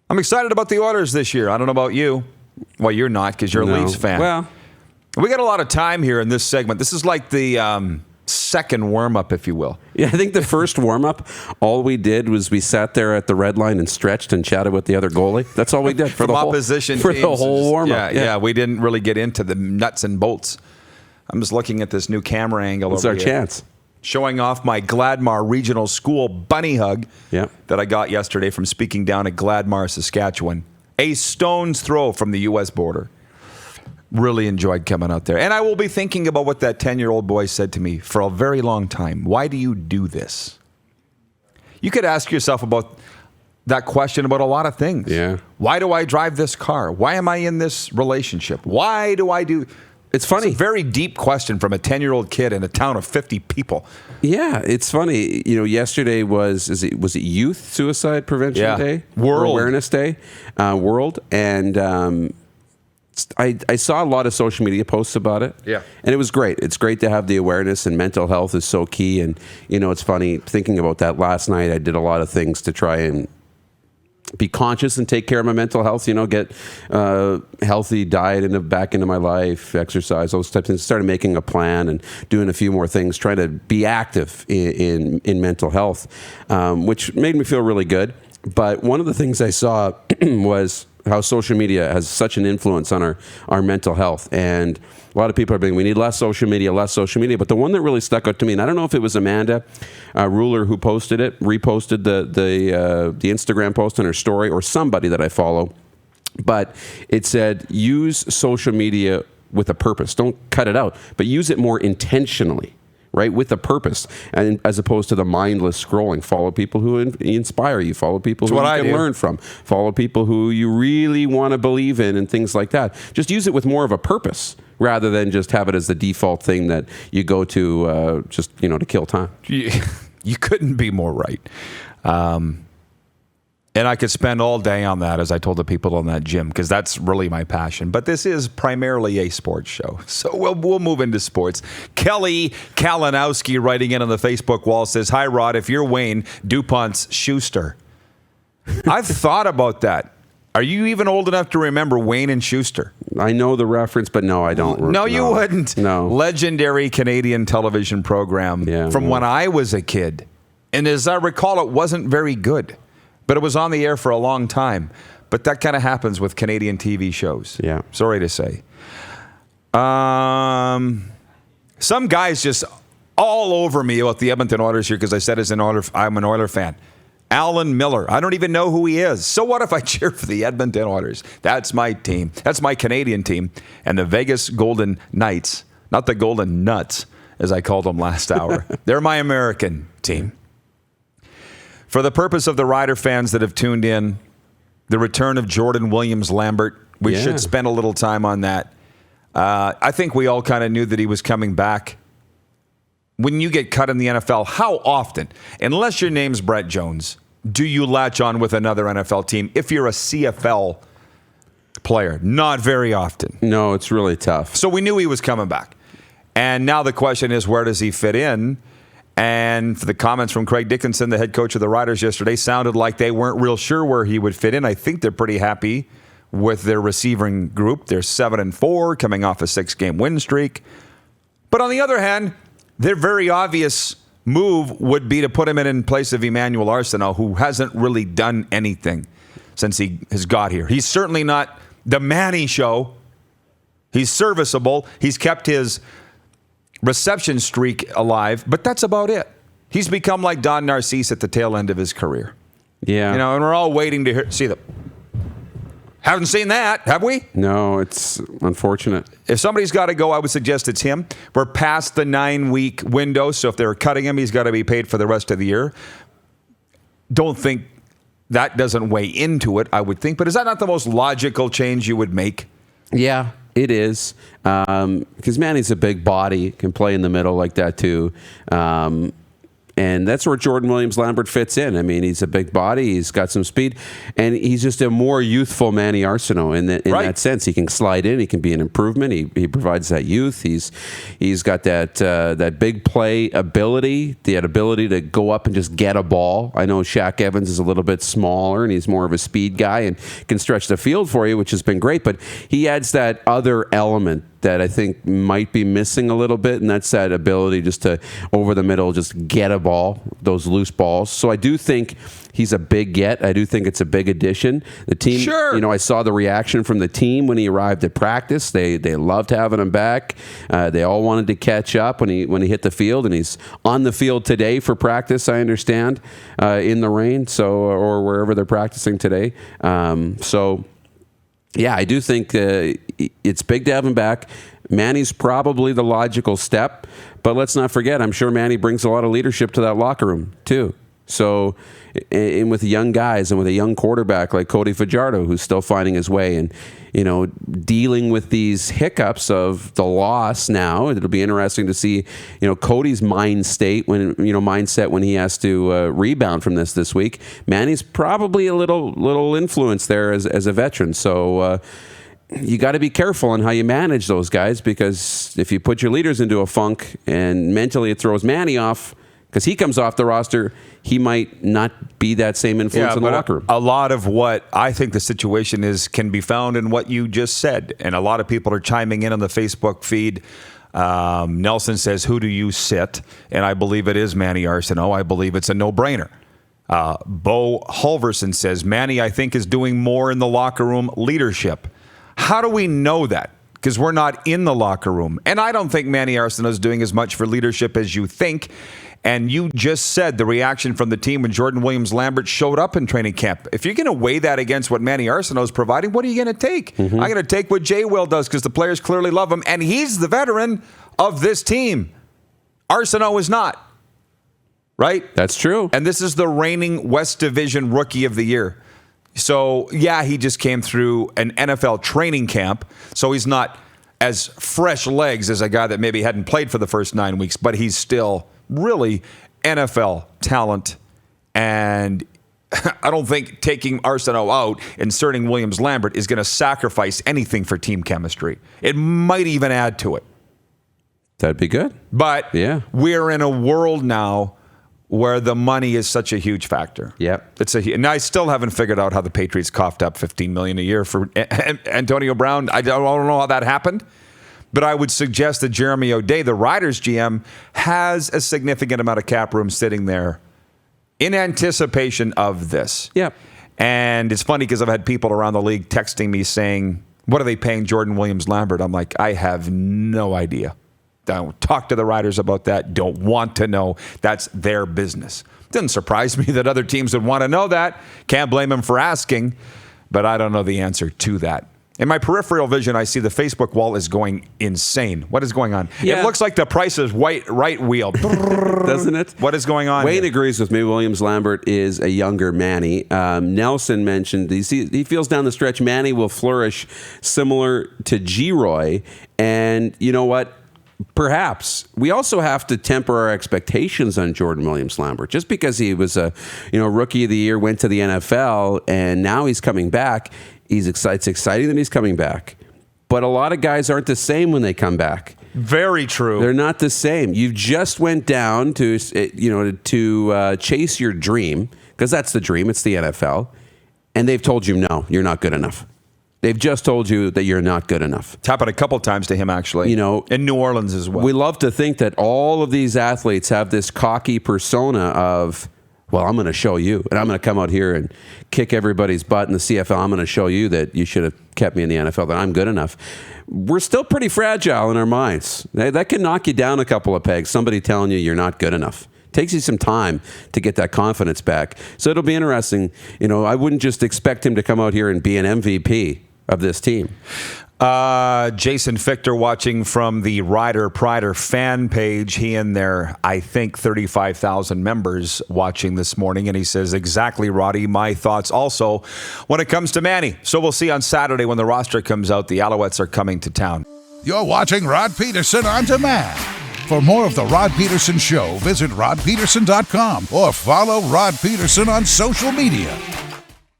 I'm excited about the Oilers this year. I don't know about you. Well, you're not because you're a Leafs fan. Well, we got a lot of time here in this segment. This is like the second warm-up, if you will. yeah, I think the first warm-up, all we did was we sat there at the red line and stretched and chatted with the other goalie. That's all we did for From opposition for teams. the whole warm-up. Yeah, we didn't really get into the nuts and bolts. I'm just looking at this new camera angle. It's over our here, chance. showing off my Gladmar Regional School bunny hug Yeah. that I got yesterday from speaking down at Gladmar, Saskatchewan. A stone's throw from the U.S. border. Really enjoyed coming out there. And I will be thinking about what that 10-year-old boy said to me for a very long time. Why do you do this? You could ask yourself about that question about a lot of things. Yeah. Why do I drive this car? Why am I in this relationship? Why do I do... It's funny. It's a very deep question from a 10-year-old kid in a town of 50 people. Yeah, it's funny. Yesterday was it Youth Suicide Prevention Day? World. Or Awareness Day? World. And I saw a lot of social media posts about it. Yeah. And it was great. It's great to have the awareness, and mental health is so key. And, it's funny, thinking about that last night, I did a lot of things to try and be conscious and take care of my mental health, get healthy diet back into my life, exercise, those types of things. Started making a plan and doing a few more things, trying to be active in mental health, which made me feel really good. But one of the things I saw was how social media has such an influence on our mental health. And a lot of people are being, we need less social media. But the one that really stuck out to me, and I don't know if it was Amanda Ruler who posted it, reposted the Instagram post on her story, or somebody that I follow, but it said, use social media with a purpose. Don't cut it out, but use it more intentionally. Right, with a purpose, and as opposed to the mindless scrolling. Follow people who inspire you. Follow people who you can learn from. Follow people who you really want to believe in, and things like that. Just use it with more of a purpose, rather than just have it as the default thing that you go to to kill time. You couldn't be more right. And I could spend all day on that, as I told the people in that gym, because that's really my passion. But this is primarily a sports show. So we'll move into sports. Kelly Kalinowski writing in on the Facebook wall says, "Hi, Rod, if you're Wayne, DuPont's Schuster." I've thought about that. Are you even old enough to remember Wayne and Schuster? I know the reference, but no, I don't. No, you wouldn't. No. Legendary Canadian television program from when I was a kid. And as I recall, it wasn't very good. But it was on the air for a long time. But that kind of happens with Canadian TV shows. Yeah. Sorry to say. Some guys just all over me about the Edmonton Oilers here because I said I'm an Oiler fan. Alan Miller. I don't even know who he is. So what if I cheer for the Edmonton Oilers? That's my team. That's my Canadian team. And the Vegas Golden Knights, not the Golden Nuts, as I called them last hour. They're my American team. For the purpose of the Rider fans that have tuned in, the return of Jordan Williams-Lambert, we should spend a little time on that. I think we all kind of knew that he was coming back. When you get cut in the NFL, how often, unless your name's Brett Jones, do you latch on with another NFL team if you're a CFL player? Not very often. No, it's really tough. So we knew he was coming back. And now the question is, where does he fit in? And for the comments from Craig Dickinson, the head coach of the Riders yesterday, sounded like they weren't real sure where he would fit in. I think they're pretty happy with their receiving group. They're 7-4, coming off a 6-game win streak. But on the other hand, their very obvious move would be to put him in place of Emmanuel Arsenault, who hasn't really done anything since he has got here. He's certainly not the Manny show. He's serviceable. He's kept his reception streak alive, but that's about it. He's become like Don Narcisse at the tail end of his career. Yeah. And we're all waiting to see them. Haven't seen that, have we? No, it's unfortunate. If somebody's got to go, I would suggest it's him. We're past the 9-week window, so if they're cutting him, he's got to be paid for the rest of the year. Don't think that doesn't weigh into it, I would think. But is that not the most logical change you would make? Yeah. It is, because Manny's a big body, can play in the middle like that too. And that's where Jordan Williams-Lambert fits in. I mean, he's a big body. He's got some speed. And he's just a more youthful Manny Arsenault in that sense. He can slide in. He can be an improvement. He provides that youth. He's got that big play ability, that ability to go up and just get a ball. I know Shaq Evans is a little bit smaller, and he's more of a speed guy and can stretch the field for you, which has been great. But he adds that other element that I think might be missing a little bit, and that's that ability just to, over the middle, just get a ball, those loose balls. So I do think he's a big get. I do think it's a big addition. The team, sure. I saw the reaction from the team when he arrived at practice. They loved having him back. They all wanted to catch up when he hit the field, and he's on the field today for practice, I understand, in the rain, or wherever they're practicing today. Yeah, I do think it's big to have him back. Manny's probably the logical step, but let's not forget, I'm sure Manny brings a lot of leadership to that locker room, too. So, and with young guys and with a young quarterback like Cody Fajardo, who's still finding his way and, dealing with these hiccups of the loss now, it'll be interesting to see, Cody's mindset when he has to rebound from this week. Manny's probably a little influence there as a veteran. So, you got to be careful on how you manage those guys, because if you put your leaders into a funk and mentally it throws Manny off, because he comes off the roster, he might not be that same influence in the locker room. A lot of what I think the situation is can be found in what you just said. And a lot of people are chiming in on the Facebook feed. Nelson says, who do you sit? And I believe it is Manny Arsenault. I believe it's a no-brainer. Bo Halverson says, Manny, I think, is doing more in the locker room leadership. How do we know that? Because we're not in the locker room. And I don't think Manny Arsenault is doing as much for leadership as you think. And you just said the reaction from the team when Jordan Williams-Lambert showed up in training camp. If you're going to weigh that against what Manny Arsenault is providing, what are you going to take? Mm-hmm. I'm going to take what Jay Will does, because the players clearly love him. And he's the veteran of this team. Arsenault is not. Right? That's true. And this is the reigning West Division Rookie of the Year. So, yeah, he just came through an NFL training camp, so he's not as fresh legs as a guy that maybe hadn't played for the first 9 weeks, but he's still really NFL talent. And I don't think taking Arsenault out, inserting Williams-Lambert, is going to sacrifice anything for team chemistry. It might even add to it. That'd be good. But yeah, we're in a world now where the money is such a huge factor. Yep. And I still haven't figured out how the Patriots coughed up $15 million a year for Antonio Brown. I don't know how that happened, but I would suggest that Jeremy O'Day, the Riders GM, has a significant amount of cap room sitting there in anticipation of this. Yep. And it's funny because I've had people around the league texting me saying, what are they paying Jordan Williams-Lambert? I'm like, I have no idea. Don't talk to the Riders about that. Don't want to know. That's their business. Doesn't surprise me that other teams would want to know that. Can't blame them for asking, but I don't know the answer to that. In my peripheral vision, I see the Facebook wall is going insane. What is going on? Yeah. It looks like the Price is right wheel. Doesn't it? What is going on? Wayne agrees with me. Williams-Lambert is a younger Manny. Nelson mentioned he feels down the stretch Manny will flourish similar to G-Roy. And you know what? Perhaps. We also have to temper our expectations on Jordan Williams-Lambert. Just because he was a Rookie of the Year, went to the NFL, and now he's coming back, it's exciting that he's coming back. But a lot of guys aren't the same when they come back. Very true. They're not the same. You just went down to chase your dream, because that's the dream. It's the NFL. And they've told you, no, you're not good enough. They've just told you that you're not good enough. It's happened a couple times to him, actually. In New Orleans as well. We love to think that all of these athletes have this cocky persona of, well, I'm going to show you, and I'm going to come out here and kick everybody's butt in the CFL. I'm going to show you that you should have kept me in the NFL, that I'm good enough. We're still pretty fragile in our minds. That can knock you down a couple of pegs, somebody telling you you're not good enough. Takes you some time to get that confidence back. So it'll be interesting. I wouldn't just expect him to come out here and be an MVP of this team. Jason Fichter watching from the Rider Prider fan page. He and their, I think, 35,000 members watching this morning. And he says, exactly, Roddy, my thoughts also when it comes to Manny. So we'll see on Saturday when the roster comes out. The Alouettes are coming to town. You're watching Rod Pedersen on demand. For more of The Rod Pedersen Show, visit rodpedersen.com or follow Rod Pedersen on social media.